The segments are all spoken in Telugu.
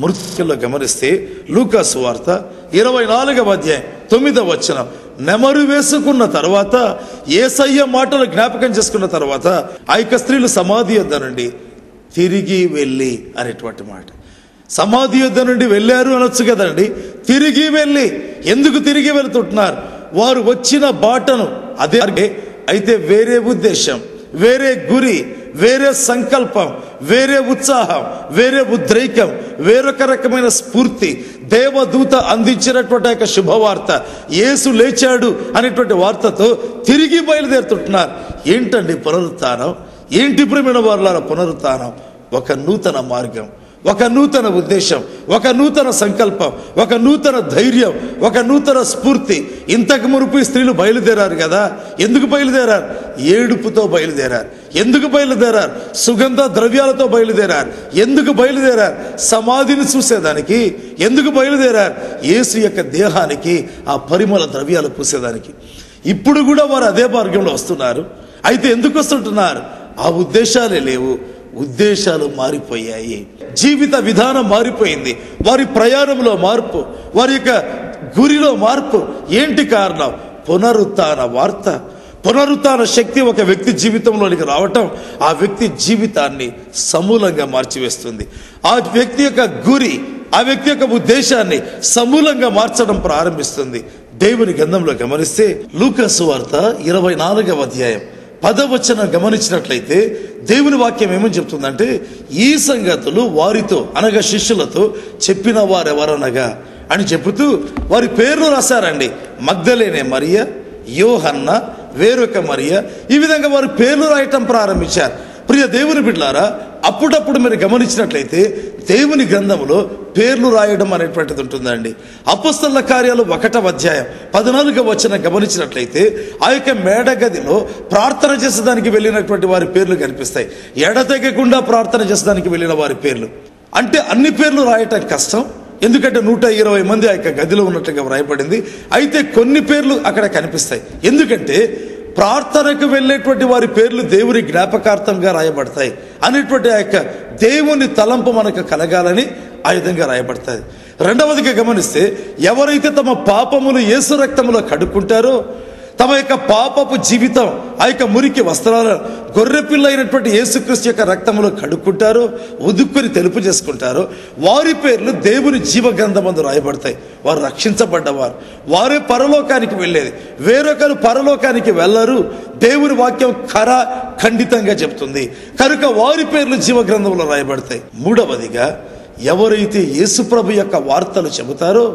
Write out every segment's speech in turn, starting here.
మృతిలో గమనిస్తే లూకా సువార్త 24వ అధ్యాయం 9వ వచనం, నెమరు వేసుకున్న తర్వాత యేసయ్య మాటలు జ్ఞాపకం చేసుకున్న తర్వాత ఆ యొక్క స్త్రీలు సమాధి యొద్ద నుండి తిరిగి వెళ్ళి అనేటువంటి మాట. సమాధి యొద్ద నుండి వెళ్ళారు అనొచ్చు కదండి, తిరిగి వెళ్ళి. ఎందుకు తిరిగి వెళ్తుంటున్నారు? వారు వచ్చిన బాటను అదే అయితే వేరే ఉద్దేశం, వేరే గురి, వేరే సంకల్పం, వేరే ఉత్సాహం, వేరే ఉద్రేకం, వేరొక రకమైన స్ఫూర్తి, దేవదూత అందించినటువంటి యొక్క శుభవార్త, యేసు లేచాడు అనేటువంటి వార్తతో తిరిగి బయలుదేరుతుంటున్నారు. ఏంటండి పునరుత్థానం? ఏంటి ప్రియమైన వారలారా పునరుత్థానం? ఒక నూతన మార్గం, ఒక నూతన ఉద్దేశం, ఒక నూతన సంకల్పం, ఒక నూతన ధైర్యం, ఒక నూతన స్ఫూర్తి. ఇంతకు మునుపు స్త్రీలు బయలుదేరారు కదా, ఎందుకు బయలుదేరారు? ఏడుపుతో బయలుదేరారు. ఎందుకు బయలుదేరారు? సుగంధ ద్రవ్యాలతో బయలుదేరారు. ఎందుకు బయలుదేరారు? సమాధిని చూసేదానికి. ఎందుకు బయలుదేరారు? యేసు యొక్క దేహానికి ఆ పరిమళ ద్రవ్యాలు పూసేదానికి. ఇప్పుడు కూడా వారు అదే మార్గంలో వస్తున్నారు. అయితే ఎందుకు వస్తుంటున్నారు? ఆ ఉద్దేశాలే లేవు, ఉద్దేశాలు మారిపోయాయి. జీవిత విధానం మారిపోయింది. వారి ప్రయాణంలో మార్పు, వారి యొక్క గురిలో మార్పు. ఏంటి కారణం? పునరుత్థాన వార్త, పునరుత్థాన శక్తి ఒక వ్యక్తి జీవితంలోనికి రావటం ఆ వ్యక్తి జీవితాన్ని సమూలంగా మార్చివేస్తుంది. ఆ వ్యక్తి యొక్క గురి, ఆ వ్యక్తి యొక్క ఉద్దేశాన్ని సమూలంగా మార్చడం ప్రారంభిస్తుంది. దేవుని గ్రంథంలో గమనిస్తే లూకా సువార్త 24వ అధ్యాయం 10వ వచనం గమనించినట్లయితే దేవుని వాక్యం ఏమని చెప్తుందంటే, ఈ సంగతులు వారితో అనగా శిష్యులతో చెప్పిన వారెవరనగా అని చెబుతూ వారి పేర్లు రాశారండి. మగ్దలేనే మరియ, యోహన్న, వేరొక మరియ, ఈ విధంగా వారి పేర్లు రాయటం ప్రారంభించారు. ప్రియ దేవుని బిడ్డలారా, అప్పుడప్పుడు మీరు గమనించినట్లయితే దేవుని గ్రంథంలో పేర్లు రాయడం అనేటువంటిది ఉంటుందండి. అపొస్తలుల కార్యాలు 1వ అధ్యాయం 14వ వచనం గమనించినట్లయితే ఆ యొక్క మేడగదిలో ప్రార్థన చేసేదానికి వెళ్ళినటువంటి వారి పేర్లు కనిపిస్తాయి. ఎడతెగకుండా ప్రార్థన చేసేదానికి వెళ్ళిన వారి పేర్లు. అంటే అన్ని పేర్లు రాయటం కష్టం, ఎందుకంటే 120 మంది ఆ యొక్క గదిలో ఉన్నట్టుగా రాయబడింది. అయితే కొన్ని పేర్లు అక్కడ కనిపిస్తాయి. ఎందుకంటే ప్రార్థనకు వెళ్ళేటువంటి వారి పేర్లు దేవుని జ్ఞాపకార్థంగా రాయబడతాయి అనేటువంటి ఆ యొక్క దేవుని తలంపు మనకు కలగాలని ఆ విధంగా రాయబడతాయి. రెండవదిగా గమనిస్తే, ఎవరైతే తమ పాపములు యేసు రక్తములో కడుక్కుంటారో, తమ యొక్క పాపపు జీవితం ఆ యొక్క మురికి వస్త్రాలను గొర్రెపిల్ల అయినటువంటి యేసుక్రీస్తు యొక్క రక్తములో కడుక్కుంటారో, ఉదుక్కుని తెలుపు చేసుకుంటారో, వారి పేర్లు దేవుని జీవ గ్రంథమందు రాయబడతాయి. వారు రక్షించబడ్డవారు, వారే పరలోకానికి వెళ్ళేది. వేరొకరు పరలోకానికి వెళ్ళరు. దేవుని వాక్యం ఖండితంగా చెప్తుంది కనుక వారి పేర్లు జీవ గ్రంథంలో రాయబడతాయి. మూడవదిగా, ఎవరైతే యేసుప్రభు యొక్క వార్తలు చెబుతారో,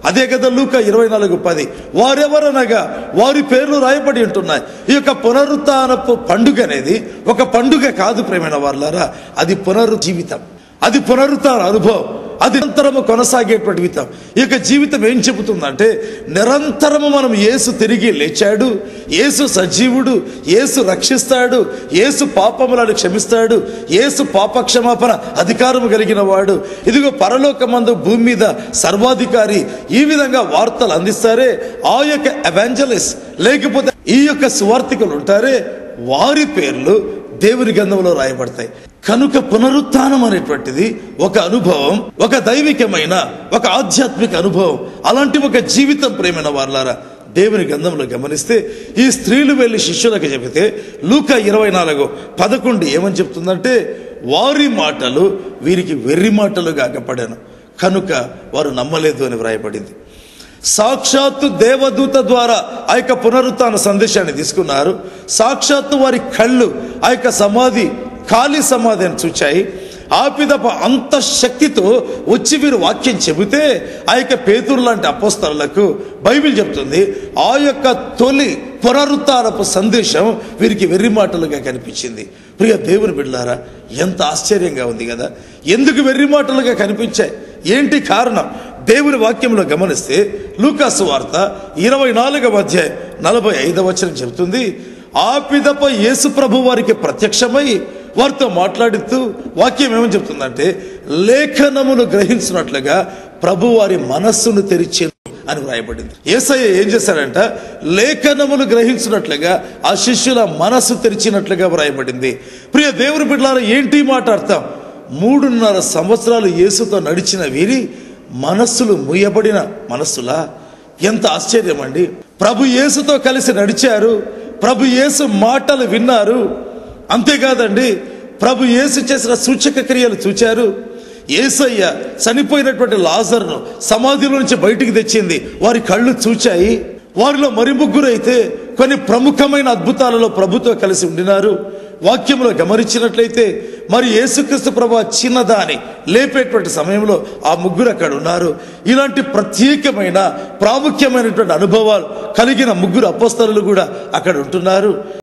అదే కదా లూకా 24:10, వారెవరనగా వారి పేర్లు రాయబడి ఉంటున్నాయి. ఈ యొక్క పునరుత్థానపు పండుగ అనేది ఒక పండుగ కాదు ప్రియమైన వారలారా, అది పునరుజ్జీవితం, అది పునరుత్థాన అనుభవం, అది నిరంతరము కొనసాగేటువంటి జీవితం. ఈ యొక్క జీవితం ఏం చెబుతుందంటే, నిరంతరము మనం యేసు తిరిగి లేచాడు, యేసు సజీవుడు, యేసు రక్షిస్తాడు, యేసు పాపములను క్షమిస్తాడు, యేసు పాపక్షమాపణ అధికారము కలిగిన వాడు, ఇదిగో పరలోకమందు భూమి మీద సర్వాధికారి. ఈ విధంగా వార్తలు అందిస్తారే ఆ యొక్క ఎవాంజలిస్ట్, లేకపోతే ఈ యొక్క సువార్థికులు ఉంటారే, వారి పేర్లు దేవుని గ్రంథంలో రాయబడతాయి. కనుక పునరుత్థానం అనేటువంటిది ఒక అనుభవం, ఒక దైవికమైన, ఒక ఆధ్యాత్మిక అనుభవం. అలాంటి ఒక జీవితం ప్రేమైన వారలారా దేవుని గ్రంథంలో గమనిస్తే, ఈ స్త్రీలు వెళ్ళి శిష్యులకు చెబితే లూకా 24:11 ఏమని చెప్తుందంటే, వారి మాటలు వీరికి వెర్రి మాటలుగా అగపడాను కనుక వారు నమ్మలేదు అని వ్రాయబడింది. సాక్షాత్తు దేవదూత ద్వారా ఆ యొక్క పునరుత్థాన సందేశాన్ని తీసుకున్నారు. సాక్షాత్తు వారి కళ్ళు ఆ యొక్క సమాధి, ఖాళీ సమాధి అని చూచాయి. ఆపిదప అంత శక్తితో వచ్చి వీరు వాక్యం చెబితే ఆ యొక్క పేతురు లాంటి అపోస్తలులకు బైబిల్ చెప్తుంది ఆ యొక్క తొలి పునరుత్థానపు సందేశం వీరికి వెర్రి మాటలుగా కనిపించింది. ప్రియ దేవుని బిడ్డలారా, ఎంత ఆశ్చర్యంగా ఉంది కదా. ఎందుకు వెర్రి మాటలుగా కనిపించాయి? ఏంటి కారణం? దేవుని వాక్యంలో గమనిస్తే లూకా సువార్త 24వ అధ్యాయం 45వ వచనం చెబుతుంది, ఆ పిదప యేసు ప్రభు వారికి ప్రత్యక్షమై వారితో మాట్లాడుతూ వాక్యం ఏమని చెప్తుందంటే, లేఖనమును గ్రహించినట్లుగా ప్రభు వారి మనస్సును తెరిచి అని వ్రాయబడింది. యేసయ్య ఏం చేశాడంట, లేఖనములు గ్రహించినట్లుగా ఆ శిష్యుల మనస్సు తెరిచినట్లుగా వ్రాయబడింది. ప్రియ దేవుని బిడ్డలారా, ఏంటి మాట అర్థం? 3.5 సంవత్సరాలు యేసుతో నడిచిన వీరి మనస్సులు మూయబడిన మనస్సులా? ఎంత ఆశ్చర్యం అండి. ప్రభు యేసుతో కలిసి నడిచారు, ప్రభు యేసు మాటలు విన్నారు. అంతేకాదండి, ప్రభు యేసు చేసిన సూచక క్రియలు చూచారు. యేసయ్య చనిపోయినటువంటి లాజరును సమాధిలో నుంచి బయటికి తెచ్చింది వారి కళ్ళు చూచాయి. వారిలో మరి 3 అయితే కొన్ని ప్రముఖమైన అద్భుతాలలో ప్రభుతో కలిసి ఉండినారు. వాక్యంలో గమనించినట్లయితే మరి యేసుక్రీస్తు ప్రభు చిన్నదాని లేపేటువంటి సమయంలో ఆ 3 అక్కడ ఉన్నారు. ఇలాంటి ప్రత్యేకమైన ప్రాముఖ్యమైనటువంటి అనుభవాలు కలిగిన 3 అపోస్తలులు కూడా అక్కడ ఉంటున్నారు.